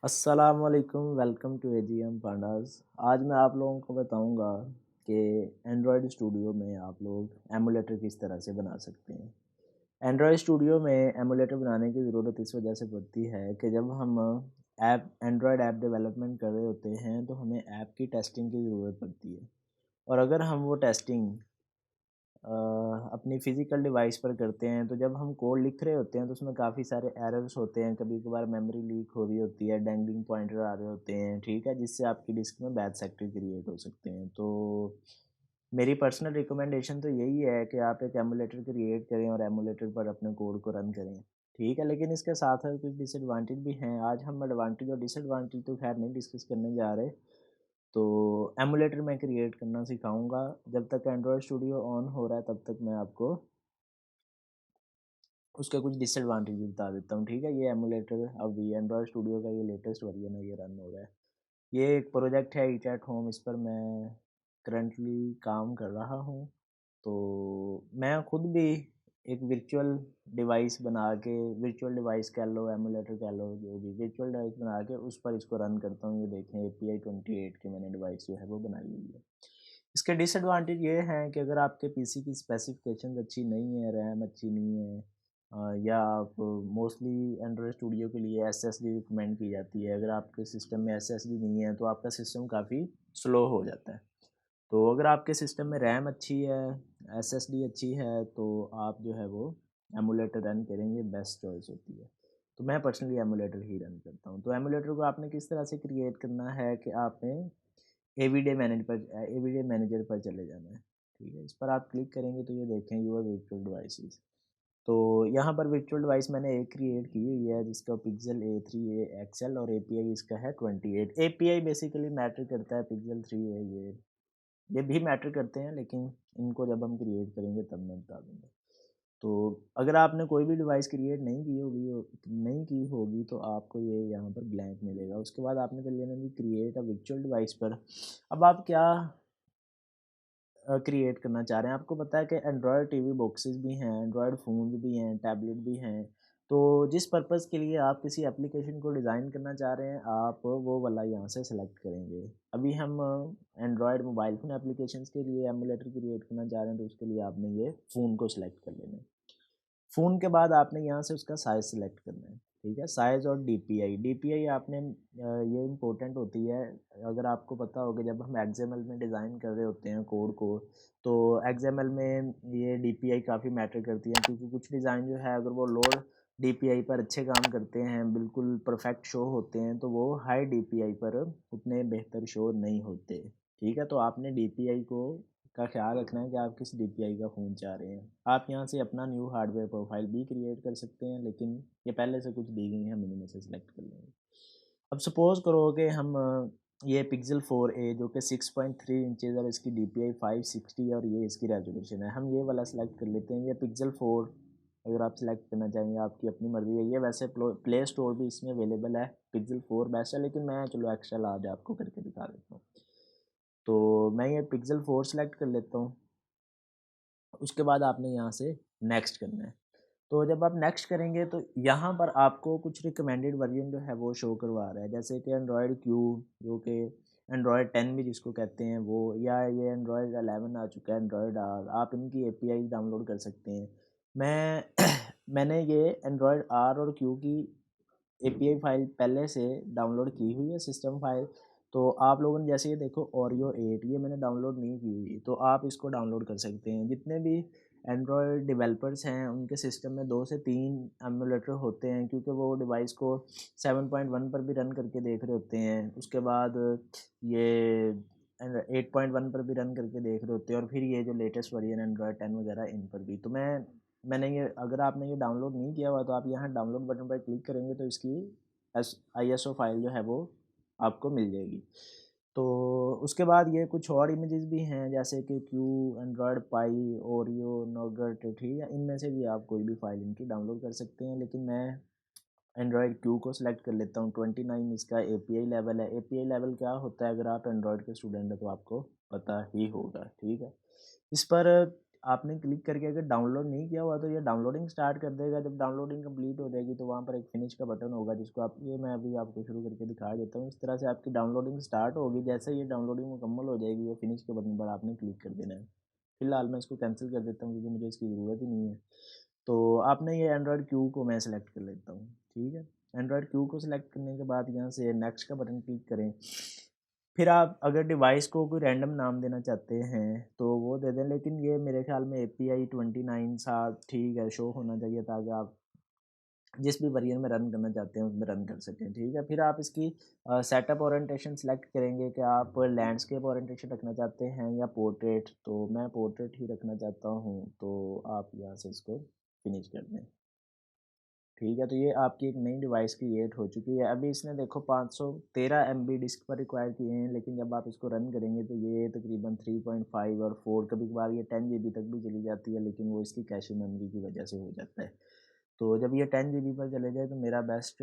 अस्सलामुअलैकुम welcome to AGM pandas. आज मैं आप लोगों को बताऊंगा कि एंड्रॉयड स्टूडियो में आप लोग एमुलेटर किस तरह से बना सकते हैं। एंड्रॉयड स्टूडियो में एमुलेटर बनाने की ज़रूरत इस वजह से पड़ती है कि जब हम एंड्रॉयड ऐप डेवलपमेंट कर रहे होते हैं तो हमें ऐप की टेस्टिंग की ज़रूरत पड़ती है। और अगर हम वो टेस्टिंग अपनी फ़िज़िकल डिवाइस पर करते हैं तो जब हम कोड लिख रहे होते हैं तो उसमें काफ़ी सारे एरर्स होते हैं, कभी-कभार मेमोरी लीक हो रही होती है, डैंगलिंग पॉइंटर आ रहे होते हैं, ठीक है? जिससे आपकी डिस्क में बैच सेक्टर क्रिएट हो सकते हैं। तो मेरी पर्सनल रिकमेंडेशन तो यही है कि आप एक एमुलेटर क्रिएट करें और एमुलेटर पर अपने कोड को रन करें, ठीक है? लेकिन इसके साथ-साथ कुछ डिसएडवांटेज भी हैं। आज हम एडवांटेज और डिसएडवांटेज तो ख़ैर नहीं डिस्कस करने जा रहे। तो एमुलेटर मैं क्रिएट करना सिखाऊँगा। जब तक एंड्रॉयड स्टूडियो ऑन हो रहा है तब तक मैं आपको उसके कुछ डिसएडवांटेज भी बता देता हूँ, ठीक है? ये एमुलेटर अभी एंड्रॉयड स्टूडियो का ये लेटेस्ट वर्ज़न है, ये रन हो रहा है। ये एक प्रोजेक्ट है ईट एट होम, इस पर मैं करंटली काम कर रहा हूँ। तो मैं खुद भी एक वर्चुअल डिवाइस कह लो, एमुलेटर कह लो, जो भी वर्चुअल डिवाइस बना के उस पर इसको रन करता हूँ। ये देखें एपीआई 28 की मैंने डिवाइस जो है वो बनाई हुई है। इसके डिसएडवांटेज ये हैं कि अगर आपके पीसी की स्पेसिफिकेशंस अच्छी नहीं है, रैम अच्छी नहीं है, या आप मोस्टली एंड्रॉयड स्टूडियो के लिए एसएसडी रिकमेंड की जाती है। अगर आपके सिस्टम में एसएसडी नहीं है तो आपका सिस्टम काफ़ी स्लो हो जाता है। तो अगर आपके सिस्टम में रैम अच्छी है, एसएसडी अच्छी है, तो आप जो है वो एमुलेटर रन करेंगे, बेस्ट चॉइस होती है। तो मैं पर्सनली एमुलेटर ही रन करता हूँ। तो एमुलेटर को आपने किस तरह से क्रिएट करना है कि आपने एवीडे मैनेजर पर चले जाना है, ठीक है? इस पर आप क्लिक करेंगे तो ये देखें यूआर वर्चुअल डिवाइसेस। तो यहाँ पर वर्चुअल डिवाइस मैंने एक क्रिएट की हुई है जिसका पिक्सल A3 है एक्सेल और एपीआई इसका है 28। एपीआई बेसिकली मैटर करता है, पिक्सल 3 है ये भी मैटर करते हैं, लेकिन इनको जब हम क्रिएट करेंगे तब मैं बता दूँगा। तो अगर आपने कोई भी डिवाइस क्रिएट नहीं की होगी तो आपको ये यहाँ पर ब्लैंक मिलेगा। उसके बाद आपने कर लेना जी क्रिएट अ वर्चुअल डिवाइस पर। अब आप क्या क्रिएट करना चाह रहे हैं। आपको पता है कि एंड्रॉयड टीवी बॉक्सेस भी हैं, एंड्रॉयड फ़ोन्स भी हैं, टैबलेट भी हैं। तो जिस पर्पज़ के लिए आप किसी एप्लीकेशन को डिज़ाइन करना चाह रहे हैं, आप वो वाला यहाँ से सेलेक्ट करेंगे। अभी हम एंड्रॉयड मोबाइल फ़ोन एप्लीकेशंस के लिए एमुलेटर क्रिएट करना चाह रहे हैं, तो उसके लिए आपने ये फ़ोन को सेलेक्ट कर लेना है। फ़ोन के बाद आपने यहाँ से उसका साइज़ सेलेक्ट करना है, ठीक है? साइज़ और डीपीआई, डीपीआई आपने ये इम्पोर्टेंट होती है। अगर आपको पता होगा जब हम एक्सएमएल में डिज़ाइन कर रहे होते हैं कोड को, तो एक्सएमएल में ये डीपीआई काफ़ी मैटर करती है, क्योंकि कुछ डिज़ाइन जो है अगर वो लोड डीपीआई पर अच्छे काम करते हैं, बिल्कुल परफेक्ट शो होते हैं, तो वो हाई डीपीआई पर उतने बेहतर शो नहीं होते, ठीक है? तो आपने डीपीआई को का ख्याल रखना है कि आप किस डीपीआई का फ़ोन चाह रहे हैं। आप यहाँ से अपना न्यू हार्डवेयर प्रोफाइल भी क्रिएट कर सकते हैं, लेकिन ये पहले से कुछ दी गई हैं, हम इन्हीं में से सिलेक्ट कर लेंगे। अब सपोज़ करो कि हम ये पिक्सल 4a जो कि 6.3 इंचेज़ और इसकी डीपीआई 560 और ये इसकी रेज़ोल्यूशन है, हम ये वाला सेलेक्ट कर लेते हैं। ये पिक्सल 4 अगर आप सेलेक्ट करना चाहेंगे, आपकी अपनी मर्ज़ी है। ये वैसे प्ले स्टोर भी इसमें अवेलेबल है, पिक्सल 4 बेस्ट है, लेकिन मैं चलो एक्सेल आज आपको करके दिखा देता हूँ। तो मैं ये पिक्सल 4 सेलेक्ट कर लेता हूँ। उसके बाद आपने यहाँ से नेक्स्ट करना है। तो जब आप नेक्स्ट करेंगे तो यहाँ पर आपको कुछ रिकमेंडेड वर्ज़न जो है वो शो करवा रहा है। जैसे कि एंड्रॉयड क्यू, जो कि एंड्रॉयड 10 भी जिसको कहते हैं वो, या ये एंड्रॉयड 11 आ चुका है, एंड्रॉयड आर। आप इनकी एपीआई डाउनलोड कर सकते हैं। मैं मैंने ये एंड्रॉयड आर और क्यू की एपीआई फ़ाइल पहले से डाउनलोड की हुई है, सिस्टम फ़ाइल। तो आप लोगों ने जैसे ये देखो ओरियो 8 ये मैंने डाउनलोड नहीं की हुई, तो आप इसको डाउनलोड कर सकते हैं। जितने भी एंड्रॉयड डेवलपर्स हैं उनके सिस्टम में 2 से 3 एमुलेटर होते हैं, क्योंकि वो डिवाइस को 7.1 पर भी रन करके देख रहे होते हैं। उसके बाद ये 8.1 पर भी रन करके देख रहे होते हैं, और फिर ये जो लेटेस्ट वर्जन एंड्रॉयड 10 वगैरह इन पर भी। तो मैंने ये, अगर आपने ये डाउनलोड नहीं किया हुआ तो आप यहाँ डाउनलोड बटन पर क्लिक करेंगे तो इसकी आईएसओ फाइल जो है वो आपको मिल जाएगी। तो उसके बाद ये कुछ और इमेजेस भी हैं, जैसे कि क्यू, एंड्रॉयड पाई, ओरियो, नोगट, ठीक है? इनमें से भी आप कोई भी फाइल इनकी डाउनलोड कर सकते हैं, लेकिन मैं एंड्रॉयड क्यू को सिलेक्ट कर लेता हूँ। 29 इसका एपीआई लेवल है। एपीआई लेवल क्या होता है, अगर आप एंड्रॉयड के स्टूडेंट हैं तो आपको पता ही होगा, ठीक है? इस पर आपने क्लिक करके अगर डाउनलोड नहीं किया हुआ तो ये डाउनलोडिंग स्टार्ट कर देगा। जब डाउनलोडिंग कंप्लीट हो जाएगी तो वहाँ पर एक फिनिश का बटन होगा, जिसको आप, ये मैं अभी आपको शुरू करके दिखा देता हूँ। इस तरह से आपकी डाउनलोडिंग स्टार्ट होगी। जैसे ये डाउनलोडिंग मुकम्मल हो जाएगी, ये फिनिश के बटन पर आपने क्लिक कर देना है। फिलहाल मैं इसको कैंसिल कर देता हूँ क्योंकि मुझे इसकी ज़रूरत ही नहीं है। तो आपने ये एंड्रॉयड क्यू को मैं सेलेक्ट कर लेता हूँ, ठीक है। एंड्रॉयड क्यू को सिलेक्ट करने के बाद यहाँ से नेक्स्ट का बटन क्लिक करें। फिर आप अगर डिवाइस को कोई रैंडम नाम देना चाहते हैं तो वो दे दें, लेकिन ये मेरे ख्याल में API 29 सा ठीक है, शो होना चाहिए ताकि आप जिस भी वर्जन में रन करना चाहते हैं उसमें रन कर सकें, ठीक है। फिर आप इसकी सेटअप ओरिएंटेशन सेलेक्ट करेंगे कि आप लैंडस्केप ओरिएंटेशन रखना चाहते हैं या पोर्ट्रेट। तो मैं पोर्ट्रेट ही रखना चाहता हूँ, तो आप यहाँ से इसको फिनिश कर दें, ठीक है। तो ये आपकी एक नई डिवाइस क्रिएट हो चुकी है। अभी इसने देखो 513 MB डिस्क पर रिक्वायर किए हैं, लेकिन जब आप इसको रन करेंगे तो ये तकरीबन 3.5 और 4, कभी कभार ये 10 GB तक भी चली जाती है, लेकिन वो इसकी कैशे मेमोरी की वजह से हो जाता है। तो जब ये 10 GB पर चले जाए तो मेरा बेस्ट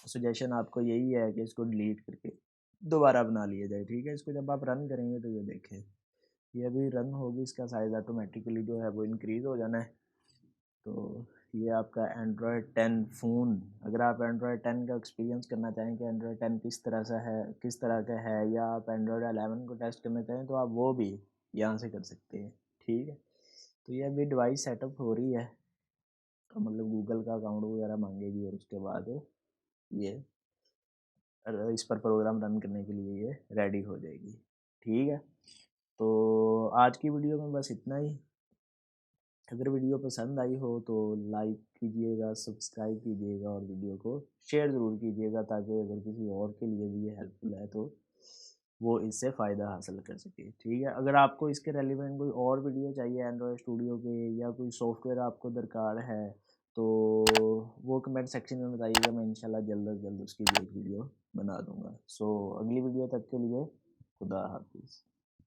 सजेशन आपको यही है कि इसको डिलीट करके दोबारा बना लिया जाए, ठीक है। इसको जब आप रन करेंगे तो ये देखें, ये अभी रन होगी, इसका साइज़ ऑटोमेटिकली जो है वो इंक्रीज़ हो जाना है। तो ये आपका एंड्रॉयड 10 फ़ोन। अगर आप एंड्रॉयड 10 का एक्सपीरियंस करना चाहें कि एंड्रॉयड 10 किस तरह से है, किस तरह का है, या आप एंड्रॉयड 11 को टेस्ट करना चाहें तो आप वो भी यहाँ से कर सकते हैं, ठीक है। तो ये अभी डिवाइस सेटअप हो रही है, तो मतलब गूगल का अकाउंट वगैरह मांगेगी और उसके बाद ये इस पर प्रोग्राम रन करने के लिए ये रेडी हो जाएगी, ठीक है। तो आज की वीडियो में बस इतना ही। अगर वीडियो पसंद आई हो तो लाइक कीजिएगा, सब्सक्राइब कीजिएगा और वीडियो को शेयर ज़रूर कीजिएगा, ताकि अगर किसी और के लिए भी ये हेल्पफुल है तो वो इससे फ़ायदा हासिल कर सके, ठीक है। अगर आपको इसके रेलिवेंट कोई और वीडियो चाहिए एंड्रॉयड स्टूडियो के, या कोई सॉफ्टवेयर आपको दरकार है, तो वो कमेंट सेक्शन में बताइएगा। मैं इंशाल्लाह जल्द अज जल्द उसकी भी एक वीडियो बना दूँगा। सो अगली वीडियो तक के लिए खुदा हाफिज़।